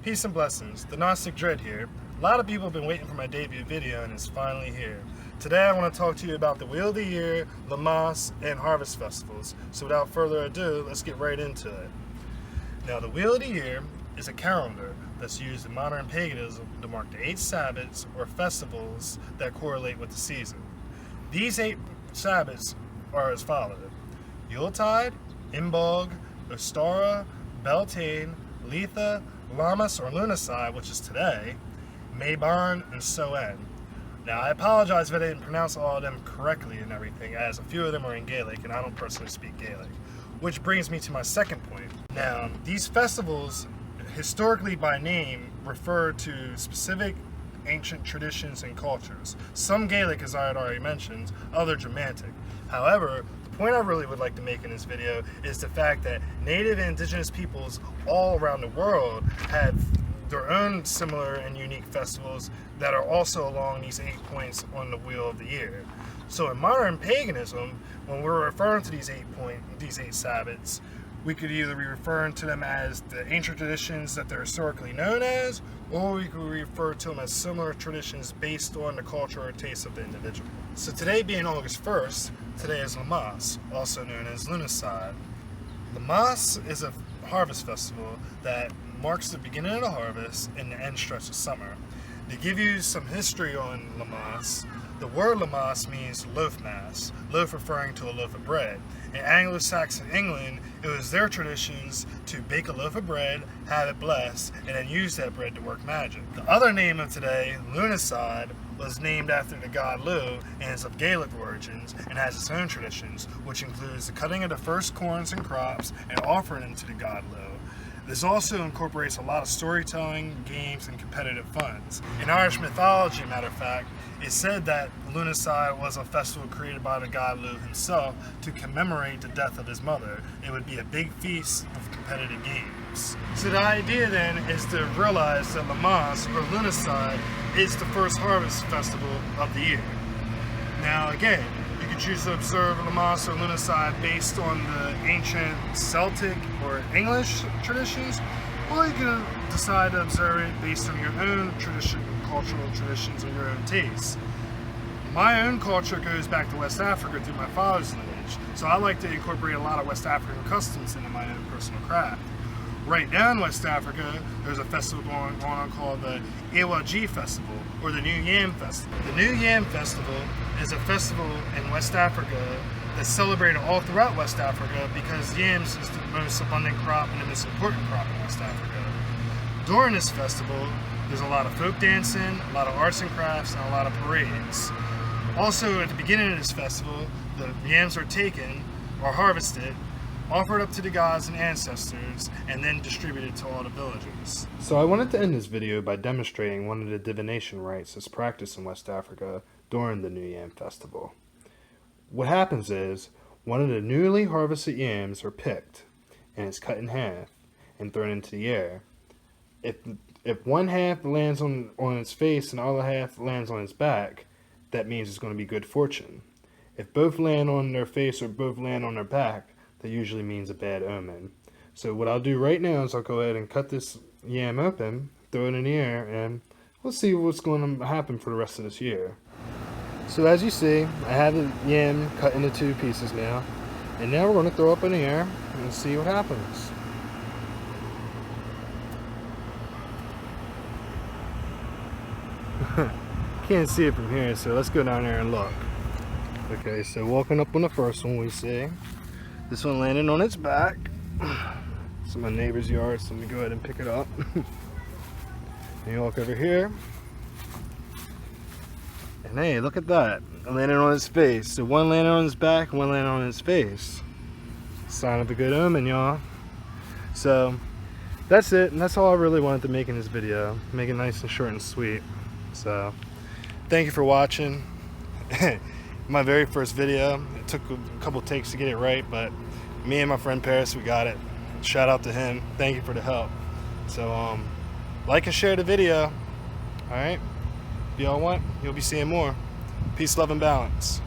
Peace and blessings, the Gnostic Dread here. A lot of people have been waiting for my debut video and it's finally here. Today I want to talk to you about the Wheel of the Year, Lammas, and Harvest Festivals. So without further ado, let's get right into it. Now the Wheel of the Year is a calendar that's used in modern paganism to mark the 8 Sabbats or festivals that correlate with the season. These 8 Sabbats are as follows: Yuletide, Imbolg, Ostara, Beltane, Letha, Lammas or Lughnasadh, which is today, Mabon, and Soen. Now I apologize if I didn't pronounce all of them correctly and everything, as a few of them are in Gaelic and I don't personally speak Gaelic. Which brings me to my second point. Now, these festivals, historically by name, refer to specific ancient traditions and cultures. Some Gaelic, as I had already mentioned, other Germanic. However, the point I really would like to make in this video is the fact that native and indigenous peoples all around the world have their own similar and unique festivals that are also along these 8 points on the Wheel of the Year. So in modern paganism, when we're referring to these 8 Sabbats, we could either be referring to them as the ancient traditions that they're historically known as, or we could refer to them as similar traditions based on the culture or taste of the individual. So today being August 1st, today is Lammas, also known as Lughnasadh. Lammas is a harvest festival that marks the beginning of the harvest and the end stretch of summer. To give you some history on Lammas, the word Lammas means loaf mass, loaf referring to a loaf of bread. In Anglo-Saxon England, it was their traditions to bake a loaf of bread, have it blessed, and then use that bread to work magic. The other name of today, Lughnasadh, was named after the god Lugh and is of Gaelic origins and has its own traditions, which includes the cutting of the first corns and crops and offering them to the god Lugh. This also incorporates a lot of storytelling, games, and competitive funs. In Irish mythology, matter of fact, it's said that Lughnasadh was a festival created by the god Lugh himself to commemorate the death of his mother. It would be a big feast of competitive games. So the idea then is to realize that Lammas or Lughnasadh is the first harvest festival of the year. Now again, you can choose to observe Lammas or Lughnasadh based on the ancient Celtic or English traditions, or you can decide to observe it based on your own cultural traditions and your own tastes. My own culture goes back to West Africa through my father's lineage, so I like to incorporate a lot of West African customs into my own personal craft. Right now in West Africa, there's a festival going on called the Iwa Ji Festival, or the New Yam Festival. The New Yam Festival is a festival in West Africa that's celebrated all throughout West Africa because yams is the most abundant crop and the most important crop in West Africa. During this festival, there's a lot of folk dancing, a lot of arts and crafts, and a lot of parades. Also, at the beginning of this festival, the yams are taken or harvested, offered up to the gods and ancestors, and then distributed to all the villagers. So I wanted to end this video by demonstrating one of the divination rites that's practiced in West Africa during the New Yam Festival. What happens is, one of the newly harvested yams are picked, and it's cut in half and thrown into the air. If one half lands on its face and the other half lands on its back, that means it's going to be good fortune. If both land on their face or both land on their back, that usually means a bad omen. So what I'll do right now is I'll go ahead and cut this yam open, throw it in the air, and we'll see what's going to happen for the rest of this year. So as you see, I have the yam cut into 2 pieces now, and now we're going to throw up in the air and see what happens. Can't see it from here, so let's go down there and look. Okay, so walking up on the first one, we see this one landing on its back. It's in my neighbor's yard, so let me go ahead and pick it up. And you walk over here. And hey, look at that. Landing on his face. So one landed on his back and one landed on his face. Sign of a good omen, y'all. So that's it, and that's all I really wanted to make in this video. Make it nice and short and sweet. So thank you for watching. My very first video. It took a couple takes to get it right, but me and my friend Paris, we got it. Shout out to him. Thank you for the help. So like and share the video. Alright? If y'all want, you'll be seeing more. Peace, love, and balance.